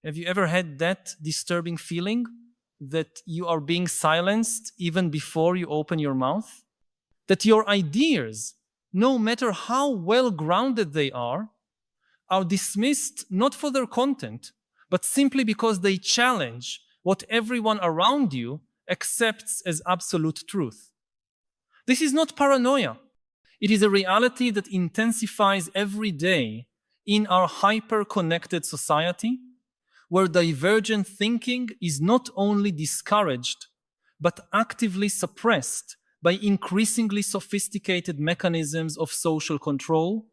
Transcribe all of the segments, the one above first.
Have you ever had that disturbing feeling that you are being silenced even before you open your mouth? That your ideas, no matter how well grounded they are dismissed not for their content, but simply because they challenge what everyone around you accepts as absolute truth. This is not paranoia. It is a reality that intensifies every day in our hyper-connected society, where divergent thinking is not only discouraged, but actively suppressed by increasingly sophisticated mechanisms of social control.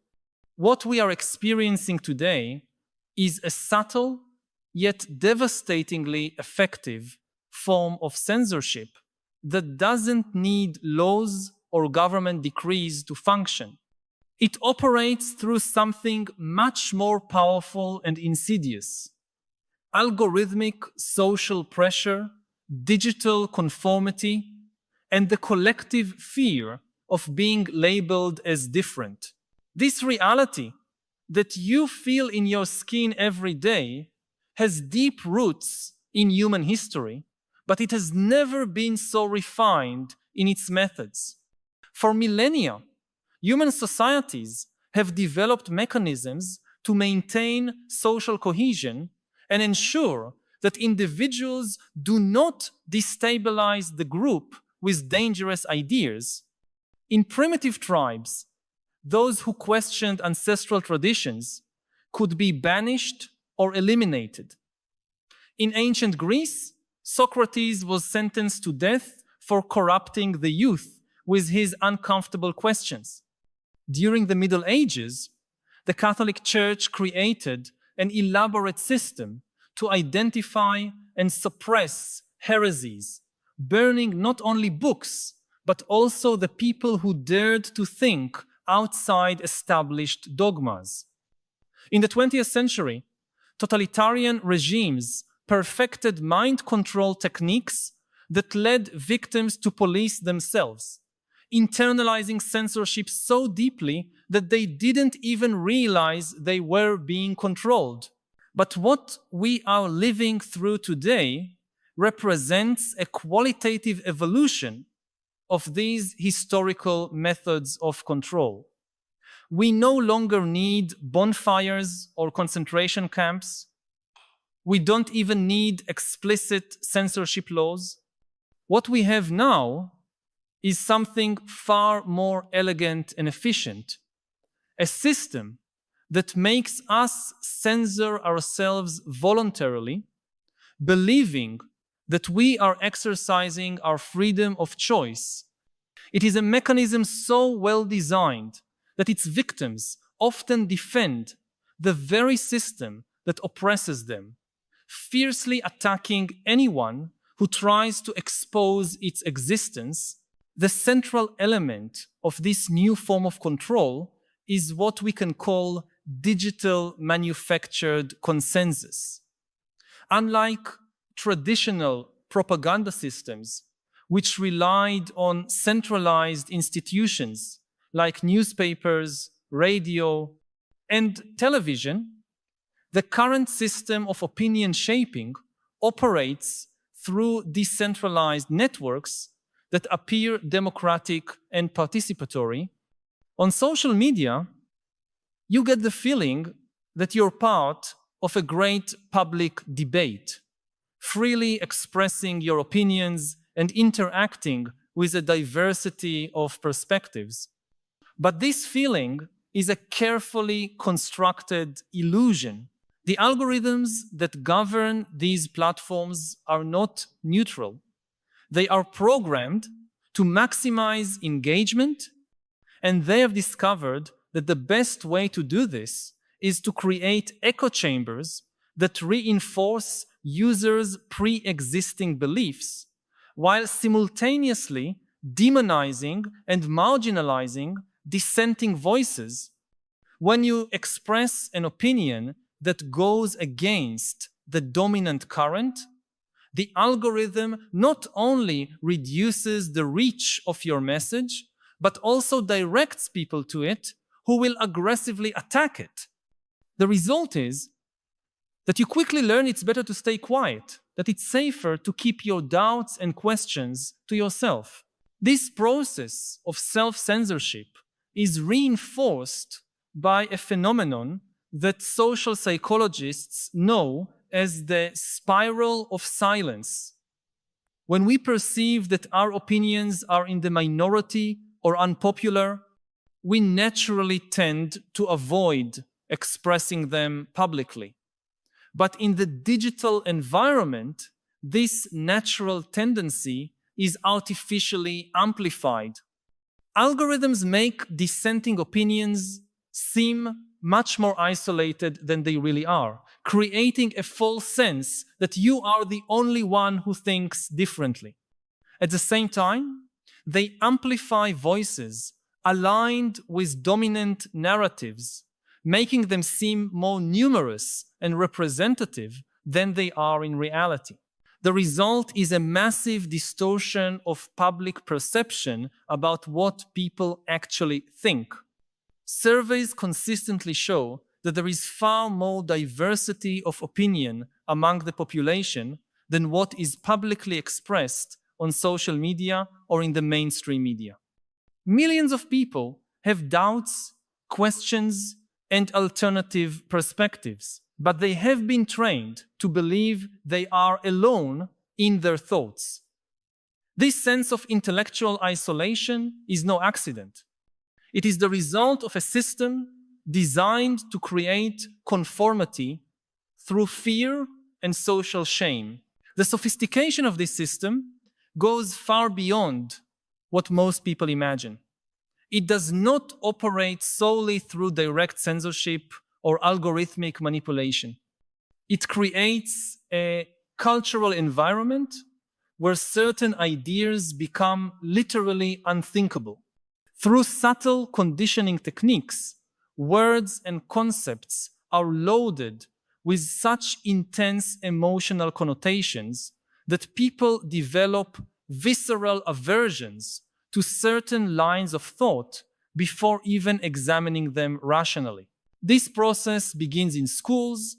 What we are experiencing today is a subtle yet devastatingly effective form of censorship that doesn't need laws or government decrees to function. It operates through something much more powerful and insidious: algorithmic social pressure, digital conformity, and the collective fear of being labeled as different. This reality that you feel in your skin every day has deep roots in human history, but it has never been so refined in its methods. For millennia, human societies have developed mechanisms to maintain social cohesion and ensure that individuals do not destabilize the group with dangerous ideas. In primitive tribes, those who questioned ancestral traditions could be banished or eliminated. In ancient Greece, Socrates was sentenced to death for corrupting the youth with his uncomfortable questions. During the Middle Ages, the Catholic Church created an elaborate system to identify and suppress heresies, burning not only books, but also the people who dared to think outside established dogmas. In the 20th century, totalitarian regimes perfected mind control techniques that led victims to police themselves, internalizing censorship so deeply that they didn't even realize they were being controlled. But what we are living through today represents a qualitative evolution of these historical methods of control. We no longer need bonfires or concentration camps. We don't even need explicit censorship laws. What we have now is something far more elegant and efficient: a system that makes us censor ourselves voluntarily, believing that we are exercising our freedom of choice. It is a mechanism so well designed that its victims often defend the very system that oppresses them, fiercely attacking anyone who tries to expose its existence. The central element of this new form of control is what we can call digital manufactured consensus. Unlike traditional propaganda systems, which relied on centralized institutions like newspapers, radio, and television, the current system of opinion shaping operates through decentralized networks that appear democratic and participatory. On social media, you get the feeling that you're part of a great public debate, freely expressing your opinions and interacting with a diversity of perspectives. But this feeling is a carefully constructed illusion. The algorithms that govern these platforms are not neutral. They are programmed to maximize engagement, and they have discovered that the best way to do this is to create echo chambers that reinforce users' pre-existing beliefs, while simultaneously demonizing and marginalizing dissenting voices. When you express an opinion that goes against the dominant current, the algorithm not only reduces the reach of your message, but also directs people to it who will aggressively attack it. The result is that you quickly learn it's better to stay quiet, that it's safer to keep your doubts and questions to yourself. This process of self-censorship is reinforced by a phenomenon that social psychologists know as the spiral of silence. When we perceive that our opinions are in the minority or unpopular, we naturally tend to avoid expressing them publicly. But in the digital environment, this natural tendency is artificially amplified. Algorithms make dissenting opinions seem much more isolated than they really are, creating a false sense that you are the only one who thinks differently. At the same time, they amplify voices aligned with dominant narratives, making them seem more numerous and representative than they are in reality. The result is a massive distortion of public perception about what people actually think. Surveys consistently show that there is far more diversity of opinion among the population than what is publicly expressed on social media or in the mainstream media. Millions of people have doubts, questions, and alternative perspectives, but they have been trained to believe they are alone in their thoughts. This sense of intellectual isolation is no accident. It is the result of a system designed to create conformity through fear and social shame. The sophistication of this system goes far beyond what most people imagine. It does not operate solely through direct censorship or algorithmic manipulation. It creates a cultural environment where certain ideas become literally unthinkable. Through subtle conditioning techniques, words and concepts are loaded with such intense emotional connotations that people develop visceral aversions to certain lines of thought before even examining them rationally. This process begins in schools,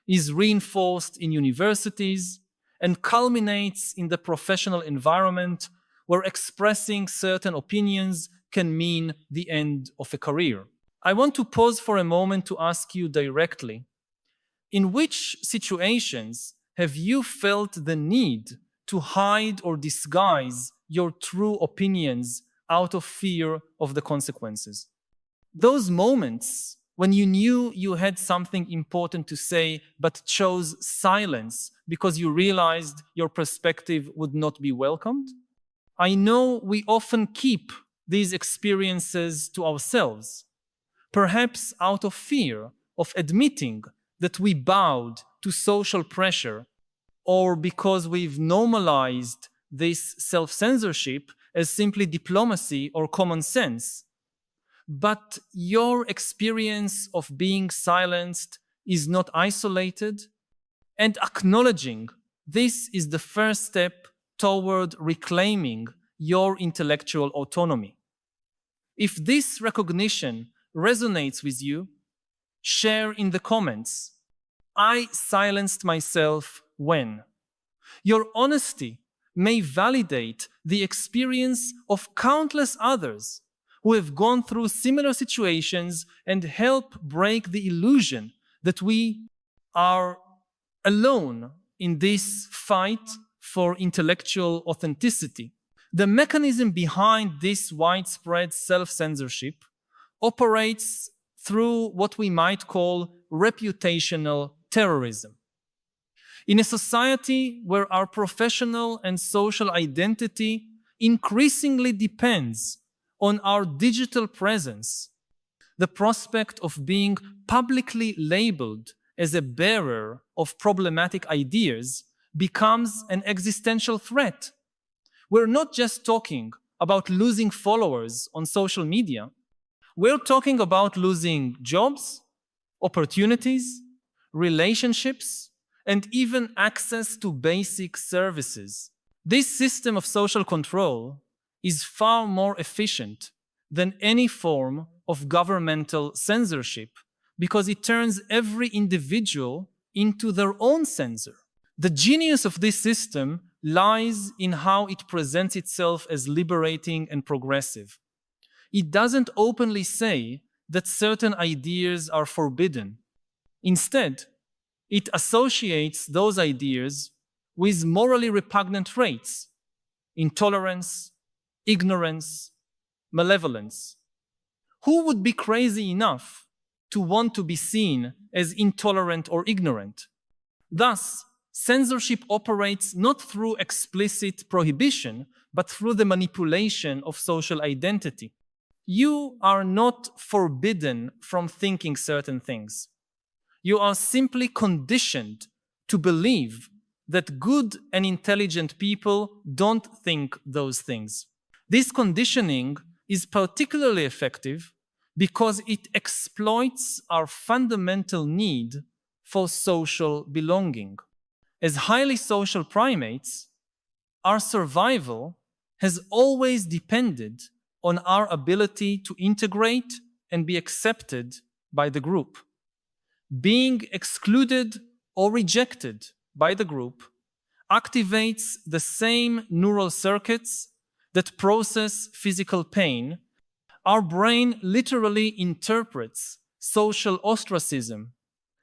is reinforced in universities, and culminates in the professional environment where expressing certain opinions can mean the end of a career. I want to pause for a moment to ask you directly, in which situations have you felt the need to hide or disguise your true opinions out of fear of the consequences? Those moments when you knew you had something important to say but chose silence because you realized your perspective would not be welcomed? I know we often keep these experiences to ourselves, perhaps out of fear of admitting that we bowed to social pressure, or because we've normalized this self-censorship as simply diplomacy or common sense. But your experience of being silenced is not isolated, and acknowledging this is the first step toward reclaiming your intellectual autonomy. If this recognition resonates with you, share in the comments, "I silenced myself when." Your honesty may validate the experience of countless others who have gone through similar situations and help break the illusion that we are alone in this fight for intellectual authenticity. The mechanism behind this widespread self-censorship operates through what we might call reputational terrorism. In a society where our professional and social identity increasingly depends on our digital presence, the prospect of being publicly labeled as a bearer of problematic ideas becomes an existential threat. We're not just talking about losing followers on social media. We're talking about losing jobs, opportunities, relationships, and even access to basic services. This system of social control is far more efficient than any form of governmental censorship because it turns every individual into their own censor. The genius of this system lies in how it presents itself as liberating and progressive. It doesn't openly say that certain ideas are forbidden. Instead, it associates those ideas with morally repugnant traits: intolerance, ignorance, malevolence. Who would be crazy enough to want to be seen as intolerant or ignorant? Thus, censorship operates not through explicit prohibition, but through the manipulation of social identity. You are not forbidden from thinking certain things. You are simply conditioned to believe that good and intelligent people don't think those things. This conditioning is particularly effective because it exploits our fundamental need for social belonging. As highly social primates, our survival has always depended on our ability to integrate and be accepted by the group. Being excluded or rejected by the group activates the same neural circuits that process physical pain. Our brain literally interprets social ostracism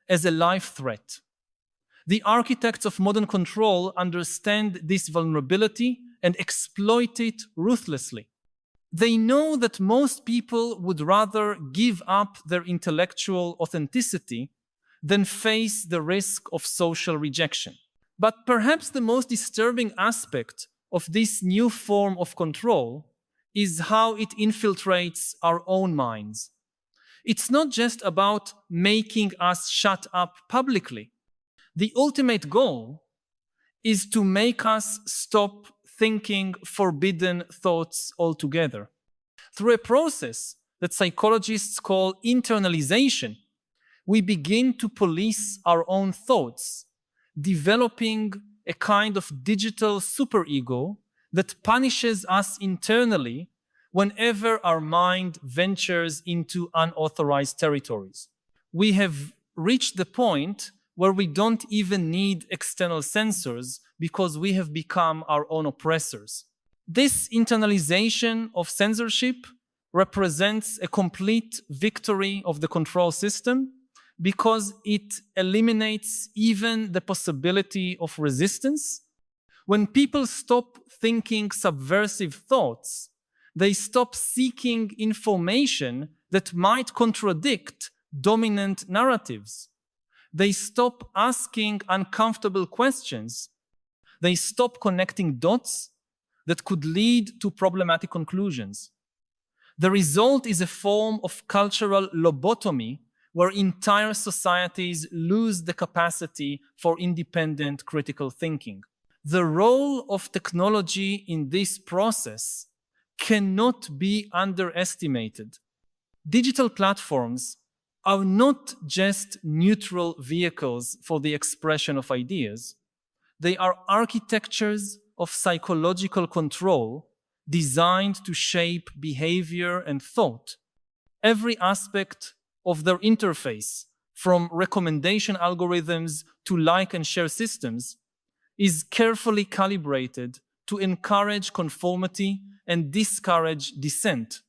as a life threat. The architects of modern control understand this vulnerability and exploit it ruthlessly. They know that most people would rather give up their intellectual authenticity than face the risk of social rejection. But perhaps the most disturbing aspect of this new form of control is how it infiltrates our own minds. It's not just about making us shut up publicly. The ultimate goal is to make us stop thinking forbidden thoughts altogether. Through a process that psychologists call internalization, we begin to police our own thoughts, developing a kind of digital superego that punishes us internally whenever our mind ventures into unauthorized territories. We have reached the point where we don't even need external censors because we have become our own oppressors. This internalization of censorship represents a complete victory of the control system because it eliminates even the possibility of resistance. When people stop thinking subversive thoughts, they stop seeking information that might contradict dominant narratives. They stop asking uncomfortable questions. They stop connecting dots that could lead to problematic conclusions. The result is a form of cultural lobotomy where entire societies lose the capacity for independent critical thinking. The role of technology in this process cannot be underestimated. Digital platforms are not just neutral vehicles for the expression of ideas. They are architectures of psychological control designed to shape behavior and thought. Every aspect of their interface, from recommendation algorithms to like and share systems, is carefully calibrated to encourage conformity and discourage dissent.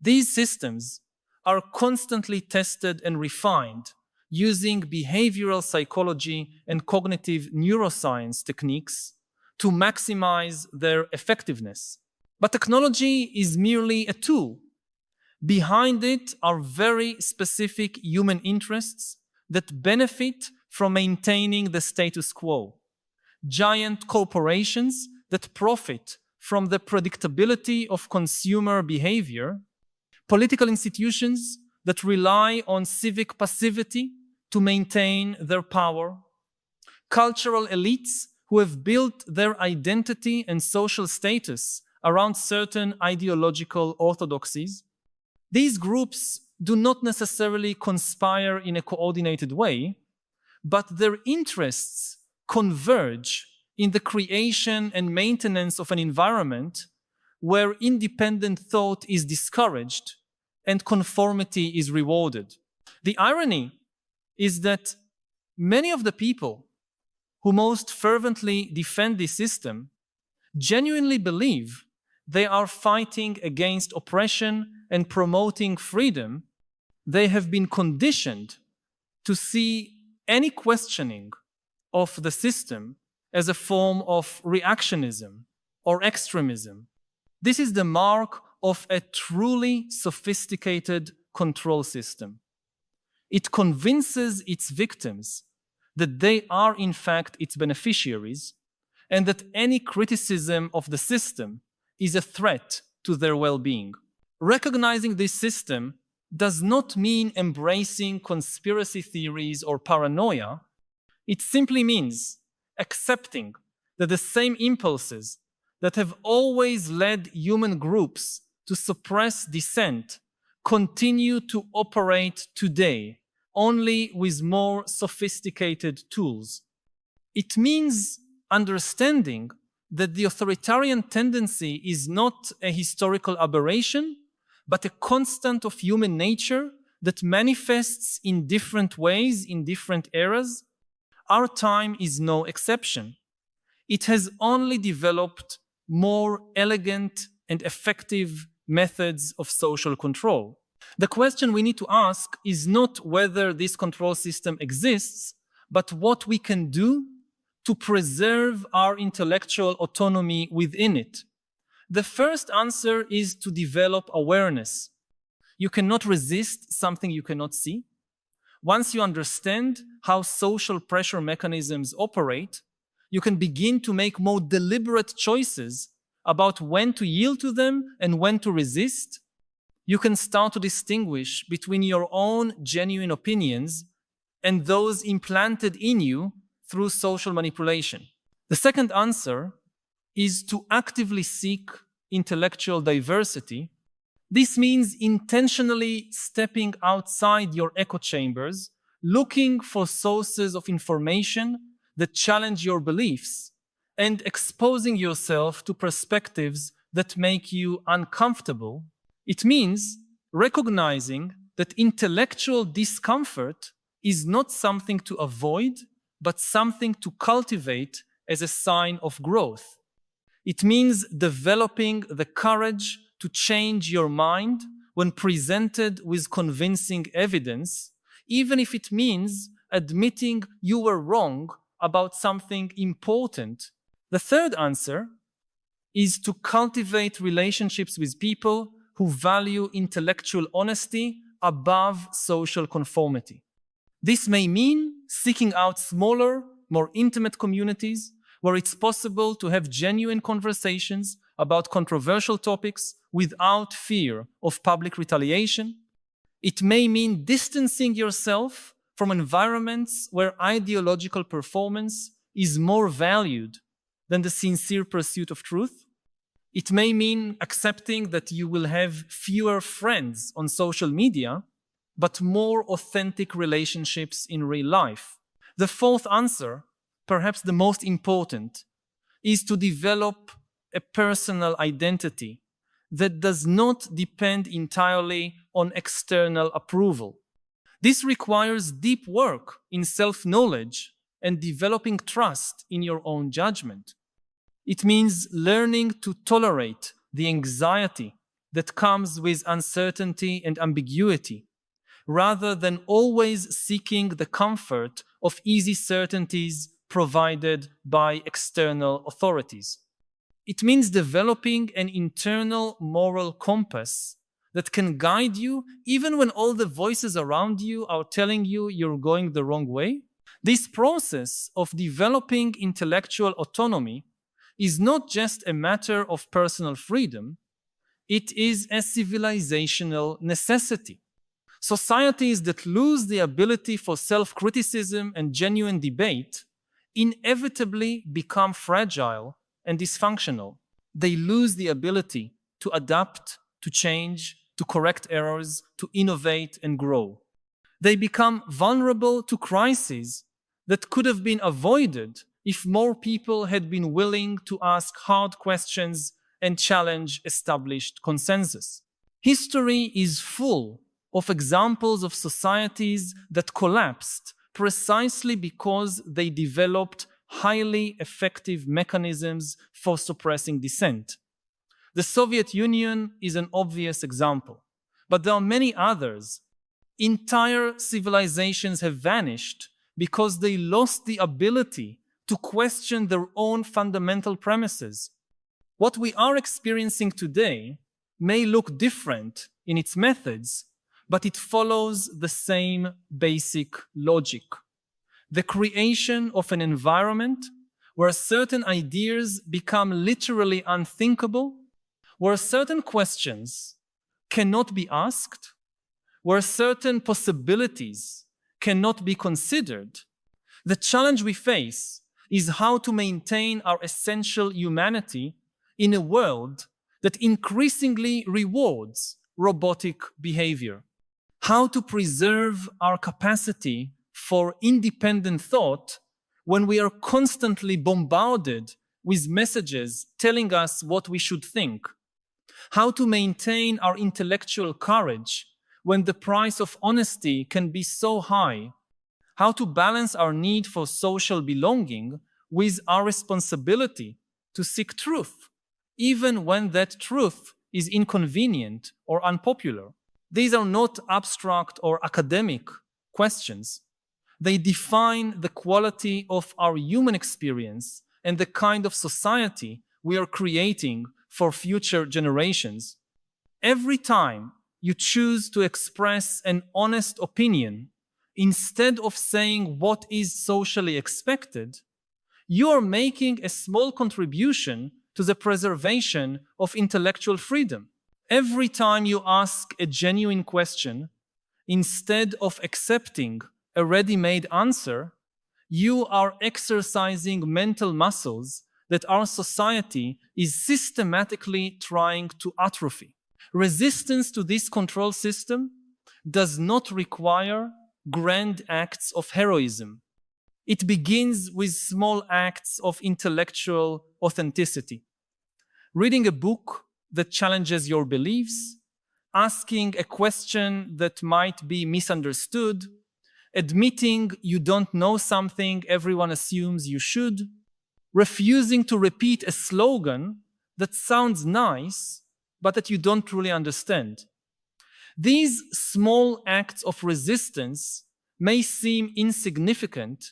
These systems are constantly tested and refined using behavioral psychology and cognitive neuroscience techniques to maximize their effectiveness. But technology is merely a tool. Behind it are very specific human interests that benefit from maintaining the status quo. Giant corporations that profit from the predictability of consumer behavior, political institutions that rely on civic passivity to maintain their power, cultural elites who have built their identity and social status around certain ideological orthodoxies. These groups do not necessarily conspire in a coordinated way, but their interests converge in the creation and maintenance of an environment where independent thought is discouraged and conformity is rewarded. The irony is that Many of the people who most fervently defend this system genuinely believe they are fighting against oppression and promoting freedom. They have been conditioned to see any questioning of the system as a form of reactionism or extremism. This is the mark of a truly sophisticated control system. It convinces its victims that they are in fact its beneficiaries and that any criticism of the system is a threat to their well-being. Recognizing this system does not mean embracing conspiracy theories or paranoia. It simply means accepting that the same impulses that have always led human groups to suppress dissent continue to operate today, only with more sophisticated tools. It means understanding that the authoritarian tendency is not a historical aberration, but a constant of human nature that manifests in different ways in different eras. Our time is no exception. It has only developed more elegant and effective methods of social control. The question we need to ask is not whether this control system exists, but what we can do to preserve our intellectual autonomy within it. The first answer is to develop awareness. You cannot resist something you cannot see. Once you understand how social pressure mechanisms operate, you can begin to make more deliberate choices about when to yield to them and when to resist. You can start to distinguish between your own genuine opinions and those implanted in you through social manipulation. The second answer is to actively seek intellectual diversity. This means intentionally stepping outside your echo chambers, looking for sources of information that challenge your beliefs, and exposing yourself to perspectives that make you uncomfortable. It means recognizing that intellectual discomfort is not something to avoid, but something to cultivate as a sign of growth. It means developing the courage to change your mind when presented with convincing evidence, even if it means admitting you were wrong about something important. The third answer is to cultivate relationships with people who value intellectual honesty above social conformity. This may mean seeking out smaller, more intimate communities where it's possible to have genuine conversations about controversial topics without fear of public retaliation. It may mean distancing yourself from environments where ideological performance is more valued than the sincere pursuit of truth. It may mean accepting that you will have fewer friends on social media, but more authentic relationships in real life. The fourth answer, perhaps the most important, is to develop a personal identity that does not depend entirely on external approval. This requires deep work in self-knowledge and developing trust in your own judgment. It means learning to tolerate the anxiety that comes with uncertainty and ambiguity, rather than always seeking the comfort of easy certainties provided by external authorities. It means developing an internal moral compass that can guide you even when all the voices around you are telling you you're going the wrong way. This process of developing intellectual autonomy is not just a matter of personal freedom, it is a civilizational necessity. Societies that lose the ability for self-criticism and genuine debate inevitably become fragile and dysfunctional. They lose the ability to adapt, to change, to correct errors, to innovate and grow. They become vulnerable to crises that could have been avoided if more people had been willing to ask hard questions and challenge established consensus. History is full of examples of societies that collapsed precisely because they developed highly effective mechanisms for suppressing dissent. The Soviet Union is an obvious example, but there are many others. Entire civilizations have vanished because they lost the ability to question their own fundamental premises. What we are experiencing today may look different in its methods, but it follows the same basic logic. The creation of an environment where certain ideas become literally unthinkable, where certain questions cannot be asked, where certain possibilities cannot be considered. The challenge we face is how to maintain our essential humanity in a world that increasingly rewards robotic behavior. How to preserve our capacity for independent thought when we are constantly bombarded with messages telling us what we should think. How to maintain our intellectual courage when the price of honesty can be so high. How to balance our need for social belonging with our responsibility to seek truth, even when that truth is inconvenient or unpopular. These are not abstract or academic questions. They define the quality of our human experience and the kind of society we are creating for future generations. Every time you choose to express an honest opinion instead of saying what is socially expected, you are making a small contribution to the preservation of intellectual freedom. Every time you ask a genuine question instead of accepting a ready-made answer, you are exercising mental muscles that our society is systematically trying to atrophy. Resistance to this control system does not require grand acts of heroism. It begins with small acts of intellectual authenticity. Reading a book that challenges your beliefs, asking a question that might be misunderstood, admitting you don't know something everyone assumes you should, refusing to repeat a slogan that sounds nice but that you don't truly understand. These small acts of resistance may seem insignificant,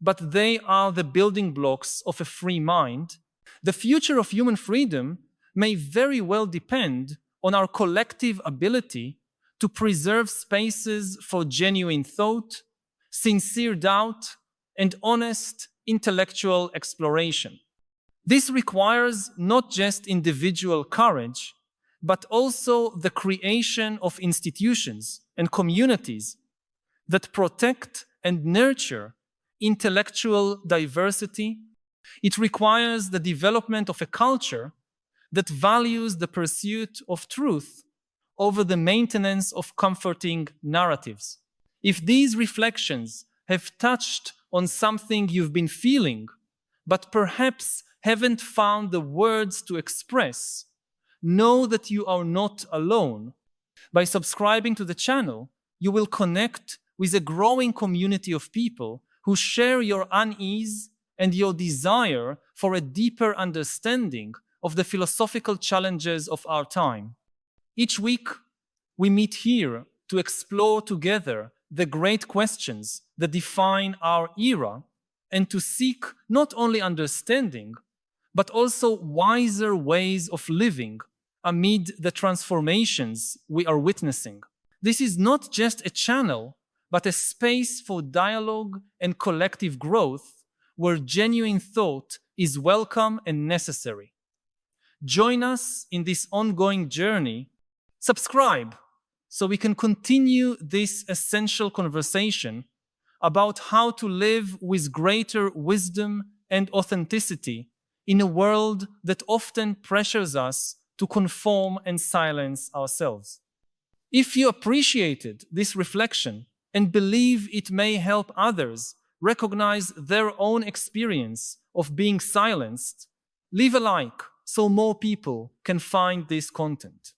but they are the building blocks of a free mind. The future of human freedom may very well depend on our collective ability to preserve spaces for genuine thought, sincere doubt, and honest intellectual exploration. This requires not just individual courage, but also the creation of institutions and communities that protect and nurture intellectual diversity. It requires the development of a culture that values the pursuit of truth over the maintenance of comforting narratives. If these reflections have touched on something you've been feeling, but perhaps haven't found the words to express, know that you are not alone. By subscribing to the channel, you will connect with a growing community of people who share your unease and your desire for a deeper understanding of the philosophical challenges of our time. Each week, we meet here to explore together the great questions that define our era and to seek not only understanding, but also wiser ways of living amid the transformations we are witnessing. This is not just a channel, but a space for dialogue and collective growth where genuine thought is welcome and necessary. Join us in this ongoing journey. Subscribe so we can continue this essential conversation about how to live with greater wisdom and authenticity in a world that often pressures us to conform and silence ourselves. If you appreciated this reflection and believe it may help others recognize their own experience of being silenced, leave a like so more people can find this content.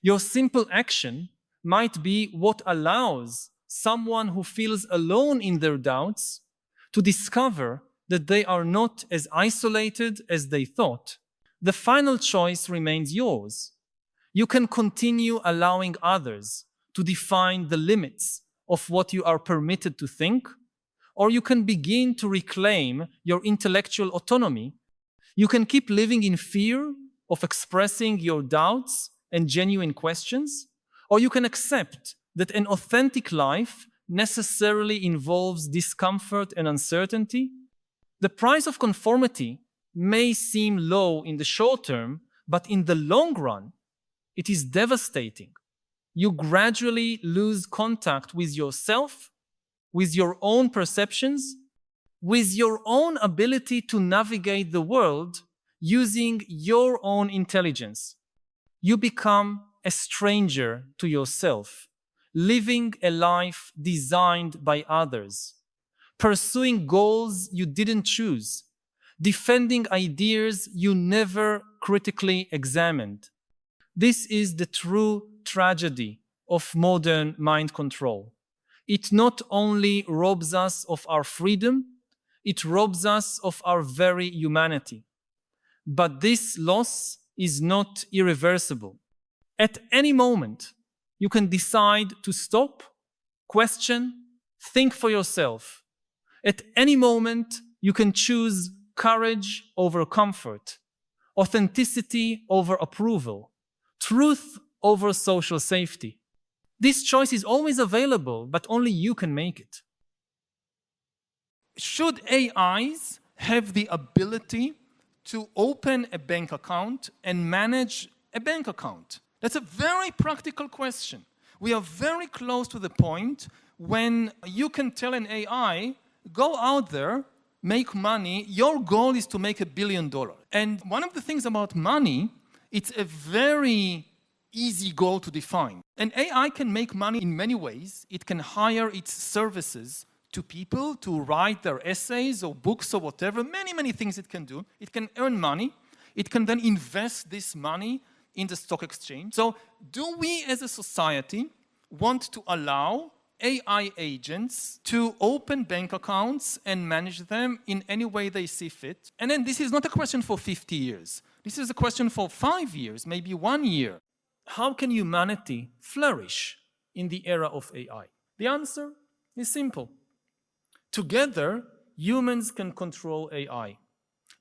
Your simple action might be what allows someone who feels alone in their doubts, to discover that they are not as isolated as they thought. The final choice remains yours. You can continue allowing others to define the limits of what you are permitted to think, or you can begin to reclaim your intellectual autonomy. You can keep living in fear of expressing your doubts and genuine questions, or you can accept that an authentic life necessarily involves discomfort and uncertainty. The price of conformity may seem low in the short term, but in the long run, it is devastating. You gradually lose contact with yourself, with your own perceptions, with your own ability to navigate the world using your own intelligence. You become a stranger to yourself, living a life designed by others, pursuing goals you didn't choose, defending ideas you never critically examined. This is the true tragedy of modern mind control. It not only robs us of our freedom, it robs us of our very humanity. But this loss is not irreversible. At any moment, you can decide to stop, question, think for yourself. At any moment, you can choose courage over comfort, authenticity over approval, truth over social safety. This choice is always available, but only you can make it. Should AIs have the ability to open a bank account and manage a bank account? That's a very practical question. We are very close to the point when you can tell an AI, go out there, make money. Your goal is to make $1 billion. And one of the things about money, it's a very easy goal to define. An AI can make money in many ways. It can hire its services to people to write their essays or books or whatever, many things it can do. It can earn money. It can then invest this money in the stock exchange. So do we as a society want to allow AI agents to open bank accounts and manage them in any way they see fit? And then this is not a question for 50 years. This is a question for 5 years, maybe 1 year. How can humanity flourish in the era of AI? The answer is simple. Together, humans can control AI.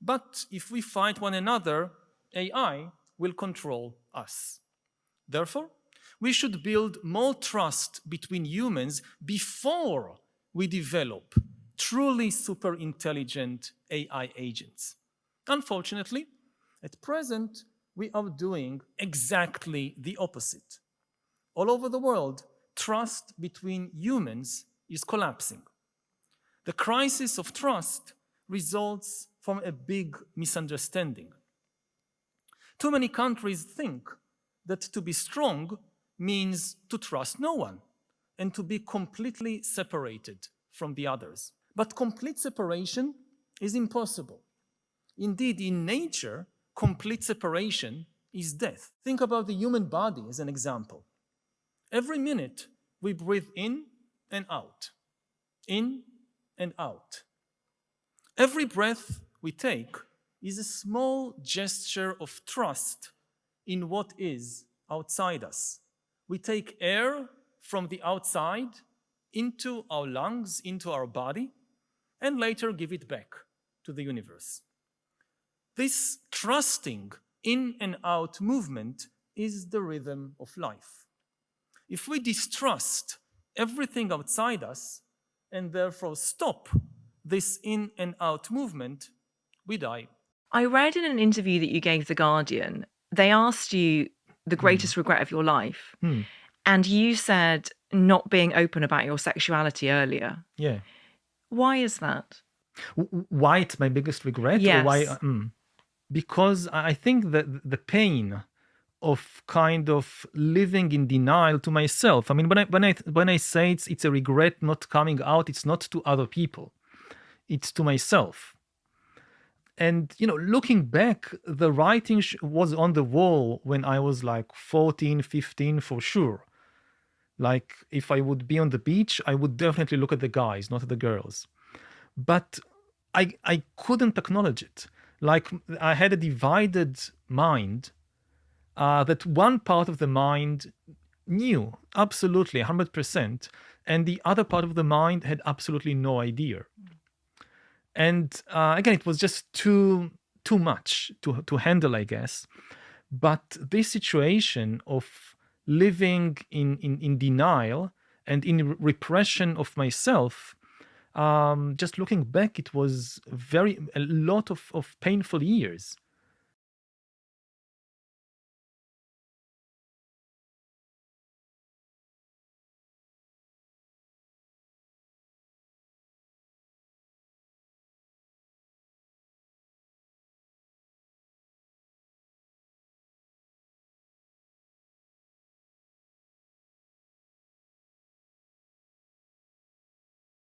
But if we fight one another, AI will control us. Therefore, we should build more trust between humans before we develop truly super intelligent AI agents. Unfortunately, at present, we are doing exactly the opposite. All over the world, trust between humans is collapsing. The crisis of trust results from a big misunderstanding. Too many countries think that to be strong means to trust no one and to be completely separated from the others. But complete separation is impossible. Indeed, in nature, complete separation is death. Think about the human body as an example. Every minute, we breathe in and out, in and out. Every breath we take is a small gesture of trust in what is outside us. We take air from the outside into our lungs, into our body, and later give it back to the universe. This trusting in and out movement is the rhythm of life. If we distrust everything outside us and therefore stop this in and out movement, we die. I read in an interview that you gave The Guardian, they asked you the greatest regret of your life. And you said not being open about your sexuality earlier. Yeah. Why is that? Why it's my biggest regret? Yes. Or why? Because I think that the pain of kind of living in denial to myself. I mean, when I say it's a regret not coming out, it's not to other people, it's to myself. And looking back, the writing was on the wall when I was like 14, 15 for sure. Like if I would be on the beach, I would definitely look at the guys, not at the girls. But I couldn't acknowledge it. Like I had a divided mind, that one part of the mind knew absolutely 100%, and the other part of the mind had absolutely no idea. And again, it was just too much to handle, I guess. But this situation of living in denial and in repression of myself, just looking back, it was a lot of painful years.